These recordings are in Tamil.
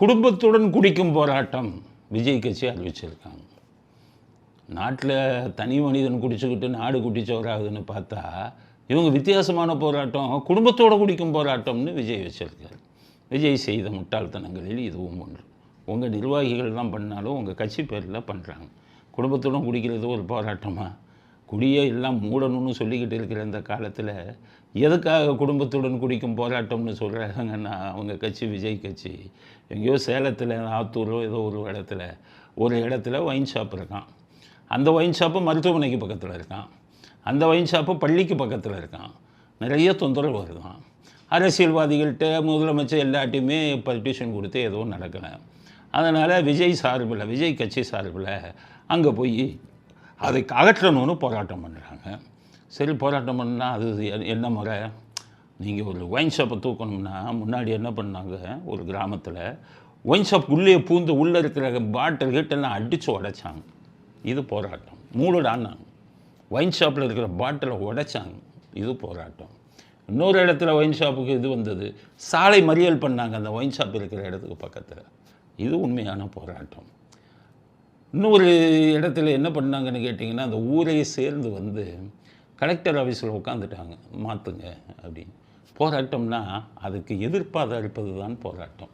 குடும்பத்துடன் குடிக்கும் போராட்டம் விஜய் கட்சி அறிவிச்சிருக்காங்க. நாட்டில் தனி மனிதன் குடிச்சுக்கிட்டு நாடு குட்டிச்சவராகுதுன்னு பார்த்தா இவங்க வித்தியாசமான போராட்டம் குடும்பத்தோடு குடிக்கும் போராட்டம்னு விஜய் வச்சிருக்காரு. விஜய் செய்த முட்டாள்தனங்களில் இதுவும் ஒன்று. உங்கள் நிர்வாகிகள் தான் பண்ணாலும் உங்கள் கட்சி பேரில் பண்ணுறாங்க. குடும்பத்துடன் குடிக்கிறது ஒரு போராட்டமாக? குடியை எல்லாம் மூடணும்னு சொல்லிக்கிட்டு இருக்கிற இந்த காலத்தில் எதுக்காக குடும்பத்துடன் குடிக்கும் போராட்டம்னு சொல்கிறாங்கன்னா, அவங்க கட்சி விஜய் கட்சி எங்கேயோ சேலத்தில் ஆத்தூரோ ஏதோ ஒரு இடத்துல ஒயின் ஷாப் இருக்கான். அந்த ஒயின் ஷாப்பு மருத்துவமனைக்கு பக்கத்தில் இருக்கான். அந்த ஒயின் ஷாப்பு பள்ளிக்கு பக்கத்தில் இருக்கான். நிறைய தொந்தரவு வருதான். அரசியல்வாதிகள்கிட்ட முதலமைச்சர் எல்லாட்டையுமே பர்மிஷன் கொடுத்து எதுவும் நடக்கலை. அதனால் விஜய் கட்சி சார்பில் அங்கே போய் அதை அகற்றணும்னு போராட்டம் பண்ணுறாங்க. சரி, போராட்டம் பண்ணால் அது என்ன முறை? நீங்கள் ஒரு ஒயின் ஷாப்பை தூக்கணும்னா முன்னாடி என்ன பண்ணாங்க, ஒரு கிராமத்தில் ஒயின் ஷாப் உள்ளே பூந்து உள்ளே இருக்கிற பாட்டில் கிட்டெல்லாம் அடித்து உடைச்சாங்க. இது போராட்டம். மூடுடான்னாங்க. ஒயின் ஷாப்பில் இருக்கிற பாட்டிலை உடைச்சாங்க. இது போராட்டம். இன்னொரு இடத்துல ஒயின் ஷாப்புக்கு இது வந்தது, சாலை மறியல் பண்ணாங்க அந்த ஒயின் ஷாப் இருக்கிற இடத்துக்கு பக்கத்தில். இது உண்மையான போராட்டம். இன்னொரு இடத்துல என்ன பண்ணாங்கன்னு கேட்டிங்கன்னா, அந்த ஊரையே சேர்ந்து வந்து கலெக்டர் ஆஃபீஸில் உட்காந்துட்டாங்க, மாற்றுங்க அப்படின்னு. போராட்டம்னா அதுக்கு எதிர்ப்பாக இருப்பது தான் போராட்டம்.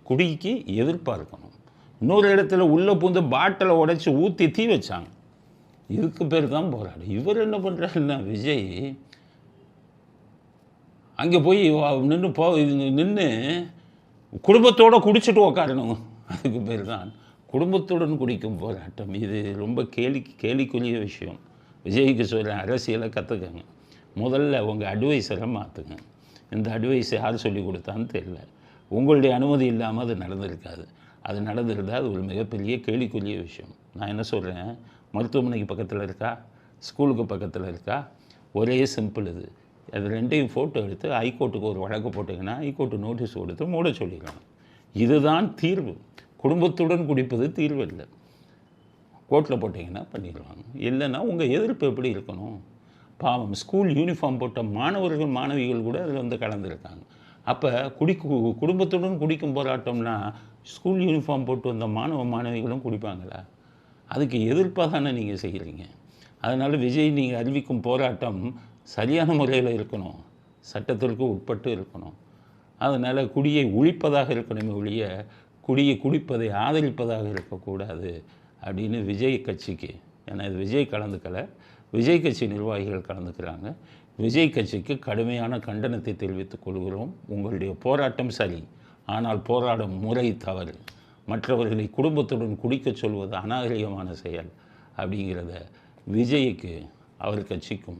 குடிக்கு எதிர்ப்பாக இருக்கணும். இன்னொரு இடத்துல உள்ளே பூந்து பாட்டிலை உடைச்சி ஊற்றி தீ வச்சாங்க. இதுக்கு பேர் தான் போராட்டம். இவர் என்ன பண்ணுறாருன்னா, விஜய் அங்கே போய் நின்று குடும்பத்தோடு குடிச்சிட்டு உக்காரணும். அதுக்கு பேர் தான் குடும்பத்துடன் குடிக்கும் போராட்டம். இது ரொம்ப கேலிக்குரிய விஷயம். விஜய்க்கு சொல்கிறேன், அரசியலை கற்றுக்கங்க. முதல்ல உங்கள் அட்வைஸரை மாற்றுங்க. இந்த அட்வைஸ் யார் சொல்லி கொடுத்தான்னு தெரியல. உங்களுடைய அனுமதி இல்லாமல் அது நடந்திருக்காது. அது நடந்திருந்தால் அது ஒரு மிகப்பெரிய கேலிக்குரிய விஷயம். நான் என்ன சொல்கிறேன், மருத்துவமனைக்கு பக்கத்தில் இருக்கா, ஸ்கூலுக்கு பக்கத்தில் இருக்கா, ஒரே சிம்பிள் இது. அது ரெண்டையும் ஃபோட்டோ எடுத்து ஹைகோர்ட்டுக்கு ஒரு வழக்கு போட்டிங்கன்னா ஹைகோர்ட்டு நோட்டீஸ் கொடுத்து மூட சொல்லிடலாம். இதுதான் தீர்வு. குடும்பத்துடன் குடிப்பது தீர்வு இல்லை. கோர்ட்டில் போட்டிங்கன்னா பண்ணிடுவாங்க. இல்லைன்னா உங்கள் எதிர்ப்பு எப்படி இருக்கணும்? பாவம், ஸ்கூல் யூனிஃபார்ம் போட்ட மாணவிகள் கூட அதில் வந்து கலந்துருக்காங்க. அப்போ குடும்பத்துடன் குடிக்கும் போராட்டம்னா ஸ்கூல் யூனிஃபார்ம் போட்டு வந்த மாணவிகளும் குடிப்பாங்களா? அதுக்கு எதிர்ப்பாக தானே நீங்கள் செய்கிறீங்க. அதனால் விஜய், நீங்கள் அறிவிக்கும் போராட்டம் சரியான முறையில் இருக்கணும், சட்டத்திற்கு உட்பட்டு இருக்கணும். அதனால் குடியை ஒழிப்பதாக இருக்கணுமே ஒழிய குடியை குடிப்பதை ஆதரிப்பதாக இருக்கக்கூடாது அப்படின்னு விஜய் கட்சிக்கு, ஏன்னா இது விஜய் கலந்துக்கலை, விஜய் கட்சி நிர்வாகிகள் கலந்துக்கிறாங்க. விஜய் கட்சிக்கு கடுமையான கண்டனத்தை தெரிவித்துக் கொள்கிறோம். உங்களுடைய போராட்டம் சரி, ஆனால் போராடும் முறை தவறு. மற்றவர்களை குடும்பத்துடன் குடிக்க சொல்வது அநாகரிகமான செயல் அப்படிங்கிறத விஜய்க்கு அவர் கட்சிக்கும்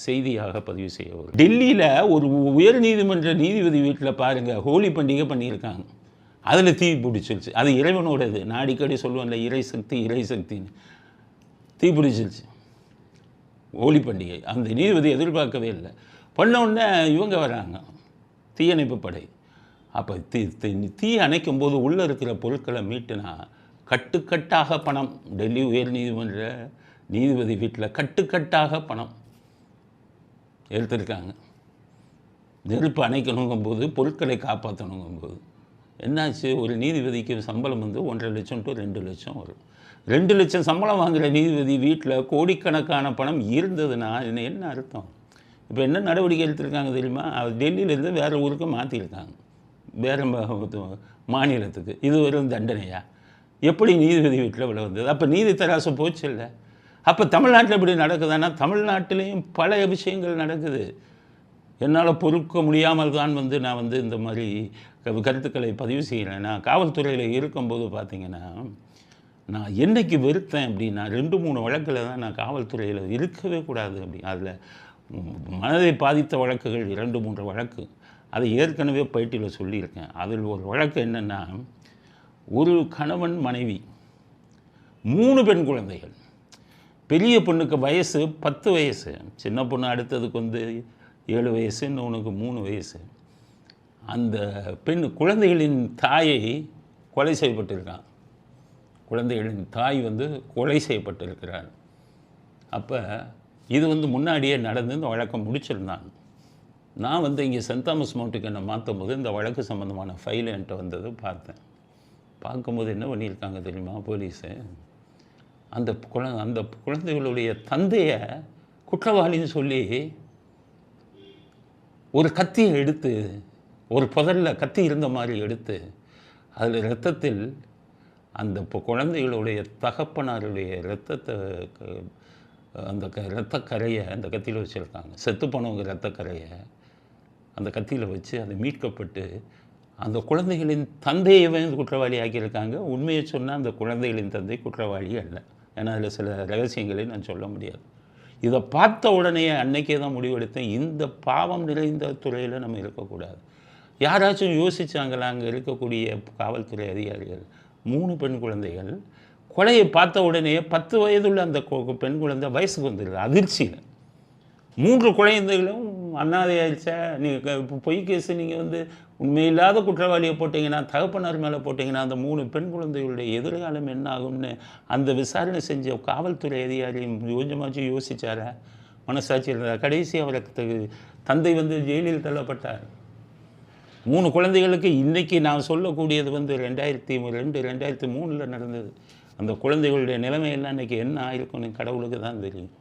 செய்தியாக பதிவு செய்ய வரும். டெல்லியில் ஒரு உயர் நீதிமன்ற நீதிபதி வீட்டில் பாருங்கள், ஹோலி பண்டிகை பண்ணியிருக்காங்க. அதில் தீ பிடிச்சிருச்சு. அது இறைவனோடது. நான் அடிக்கடி சொல்லுவேன்ல, இறைசக்தின்னு. தீ பிடிச்சிருச்சு ஹோலி பண்டிகை. அந்த நீதிபதி எதிர்பார்க்கவே இல்லை. பண்ணோடனே இவங்க வராங்க, தீயணைப்பு படை. அப்போ தீ அணைக்கும் போது உள்ளே இருக்கிற பொருட்களை மீட்டுனா கட்டுக்கட்டாக பணம். டெல்லி உயர் நீதிமன்ற நீதிபதி வீட்டில் கட்டுக்கட்டாக பணம் எடுத்திருக்காங்க. நெருப்பு அணைக்கணுங்கும்போது, பொருட்களை காப்பாற்றணுங்கும்போது என்னாச்சு, ஒரு நீதிபதிக்கு சம்பளம் வந்து 1.5 லட்சம் to 2 லட்சம் வரும். 2 லட்சம் சம்பளம் வாங்குகிற நீதிபதி வீட்டில் கோடிக்கணக்கான பணம் இருந்ததுன்னா என்ன அர்த்தம்? இப்போ என்ன நடவடிக்கை எடுத்திருக்காங்க தெரியுமா? டெல்லியிலேருந்து வேறு ஊருக்கு மாற்றிருக்காங்க, வேறு மாநிலத்துக்கு. இது வெறும் தண்டனையா? எப்படி நீதிபதி வீட்டில் விட வந்தது? அப்போ நீதி தராசு போச்சு இல்லை? அப்போ தமிழ்நாட்டில் இப்படி நடக்குதுன்னா, தமிழ்நாட்டிலையும் பல விஷயங்கள் நடக்குது. என்னால் பொறுக்க முடியாமல் தான் நான் இந்த மாதிரி கருத்துக்களை பதிவு செய்கிறேன். நான் காவல்துறையில் இருக்கும்போது பார்த்திங்கன்னா, நான் என்றைக்கு வெறுத்தேன் அப்படின்னா, 2-3 வழக்கில் தான் நான் காவல்துறையில் இருக்கவே கூடாது அப்படி. அதில் மனதை பாதித்த வழக்குகள் 2-3 வழக்கு. அதை ஏற்கனவே பேட்டியில் சொல்லியிருக்கேன். அதில் ஒரு வழக்கு என்னென்னா, ஒரு கணவன் மனைவி, 3 பெண் குழந்தைகள். பெரிய பொண்ணுக்கு வயசு 10 வயசு, சின்ன பொண்ணு அடுத்ததுக்கு 7 வயசு, இன்னொன்றுக்கு 3 வயசு. அந்த பெண் குழந்தைகளின் தாயை கொலை செய்யப்பட்டிருக்கான். குழந்தைகளின் தாய் கொலை செய்யப்பட்டிருக்கிறார். அப்போ இது முன்னாடியே நடந்து இந்த வழக்கை முடிச்சிருந்தாங்க. நான் இங்கே சென்ட் தாமஸ் மவுண்ட்டுக்கு என்னை மாற்றும் போது இந்த வழக்கு சம்மந்தமான ஃபைல் என்கிட்ட வந்தது பார்த்தேன். பார்க்கும்போது என்ன பண்ணியிருக்காங்க தெரியுமா போலீஸு? அந்த குழந்தைகளுடைய தந்தையை குற்றவாளின்னு சொல்லி ஒரு கத்தியை எடுத்து, ஒரு புதரில் கத்தி இருந்த மாதிரி எடுத்து, அதில் இரத்தத்தில் அந்த குழந்தைகளுடைய தகப்பனாருடைய இரத்தத்தை அந்த இரத்தக்கரையை அந்த கத்தியில் வச்சுருக்காங்க. செத்து போனவங்க இரத்தக்கரையை அந்த கத்தியில் வச்சு அது மீட்கப்பட்டு அந்த குழந்தைகளின் தந்தையை வந்து குற்றவாளி ஆக்கியிருக்காங்க. உண்மையை சொன்னால் அந்த குழந்தைகளின் தந்தை குற்றவாளி அல்ல. ஏன்னா அதில் சில ரகசியங்களை நான் சொல்ல முடியாது. இதை பார்த்த உடனே அன்னைக்கே தான் முடிவெடுத்தேன், இந்த பாவம் நிறைந்த துறையில் நம்ம இருக்கக்கூடாது. யாராச்சும் யோசித்தாங்களா? அங்கே இருக்கக்கூடிய காவல்துறை அதிகாரிகள் 3 பெண் குழந்தைகள் கொலையை பார்த்த உடனே 10 வயதுள்ள அந்த பெண் குழந்தை வயசுக்கு வந்துடுது அதிர்ச்சியில். 3 குழந்தைகளும் அண்ணாதை ஆயிடுச்சா? நீங்கள் பொய் கேஸு நீங்கள் வந்து உண்மையில்லாத குற்றவாளியை போட்டிங்கன்னா, தகப்பனார் மேலே போட்டிங்கன்னா, அந்த 3 பெண் குழந்தைகளுடைய எதிர்காலம் என்ன ஆகும்னு அந்த விசாரணை செஞ்ச காவல்துறை அதிகாரி கொஞ்சமாச்சும் யோசிச்சாரா? மனசாட்சி இருந்தா? கடைசி அவருக்கு தந்தை வந்து ஜெயிலில் தள்ளப்பட்டார். 3 குழந்தைகளுக்கு இன்றைக்கி நான் சொல்லக்கூடியது வந்து 2002 2003 நடந்தது. அந்த குழந்தைகளுடைய நிலைமையெல்லாம் இன்றைக்கி என்ன ஆயிருக்குன்னு கடவுளுக்கு தான் தெரியும்.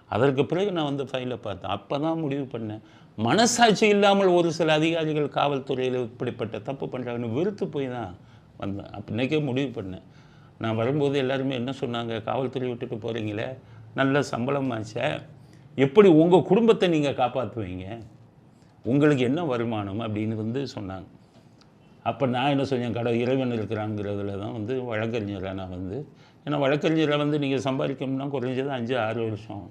அதற்கு பிறகு நான் வந்து ஃபைலை பார்த்தேன். அப்போ தான் முடிவு பண்ணேன், மனசாட்சி இல்லாமல் ஒரு சில அதிகாரிகள் காவல்துறையில் இப்படிப்பட்ட தப்பு பண்ணுறாங்கன்னு வெறுத்து போய் தான் வந்தேன். அப்போ இன்றைக்கே முடிவு பண்ணேன். நான் வரும்போது எல்லாருமே என்ன சொன்னாங்க, காவல்துறை விட்டுட்டு போகிறீங்களே, நல்ல சம்பளம் ஆச்சா, எப்படி உங்கள் குடும்பத்தை நீங்கள் காப்பாற்றுவீங்க, உங்களுக்கு என்ன வருமானம் அப்படின்னு வந்து சொன்னாங்க. அப்போ நான் என்ன சொன்னேன், இறைவன் இருக்கிறாங்கிறதுல தான் வந்து வழக்கறிஞராக நான் வந்து, ஏன்னா வழக்கறிஞரை வந்து நீங்கள் சம்பாதிக்கணும்னா குறைஞ்சது 5-6 வருஷம்.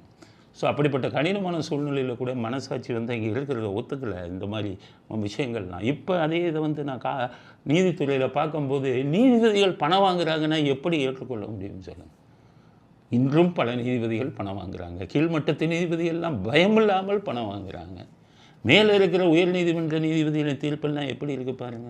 ஸோ அப்படிப்பட்ட கடினமான சூழ்நிலையில் கூட மனசாட்சி வந்து இங்கே இருக்கிறத ஒத்துக்கலை இந்த மாதிரி விஷயங்கள்லாம். இப்போ அதே இதை வந்து நான் நீதித்துறையில் பார்க்கும்போது, நீதிபதிகள் பணம் வாங்குறாங்கன்னா எப்படி ஏற்றுக்கொள்ள முடியும்னு சொல்லுங்கள். இன்றும் பல நீதிபதிகள் பணம் வாங்குறாங்க. கீழ்மட்டத்து நீதிபதிகள்லாம் பயமில்லாமல் பணம் வாங்குறாங்க. மேலே இருக்கிற உயர் நீதிமன்ற நீதிபதிகளின் தீர்ப்பெல்லாம் எப்படி இருக்குது பாருங்கள்.